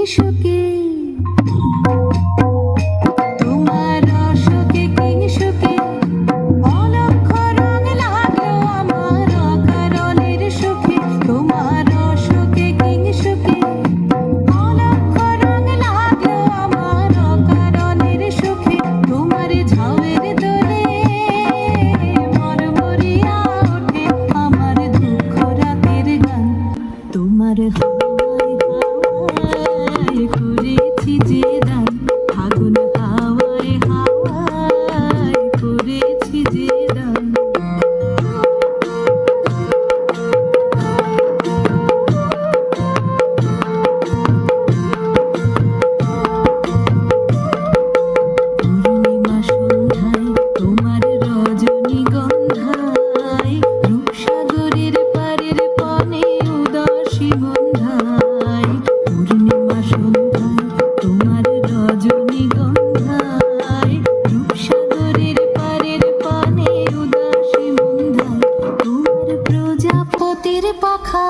কিংশুকে, তোমার রসকে কিংশুকে, অলক্ষ রং লাগলো আমার অকারণের সুখে। তোমার রসকে কিংশুকে, অলক্ষ রং লাগলো আমার অকারণের সুখে। তোমার ঝাউয়ের দোলে মরমরিয়া ওঠে আমার দুঃখ রাতের গান। তোমার হাওয়ায় হাওয়ায় করেছি যে দান, ফাগুন হাওয়ায় হাওয়ায় করেছি যে দান। পূর্ণিমা সন্ধ্যায় তোমার রজনীগন্ধায়, রূপসাগরের পারের পানে উদাসী গন্ধায়। পূর্ণিমা সন্ধ্যায় তোমার রজনীগন্ধায়, রূপসাগরের পারের পানে উদাসী গন্ধায়। তোমার প্রজাপতির পাখা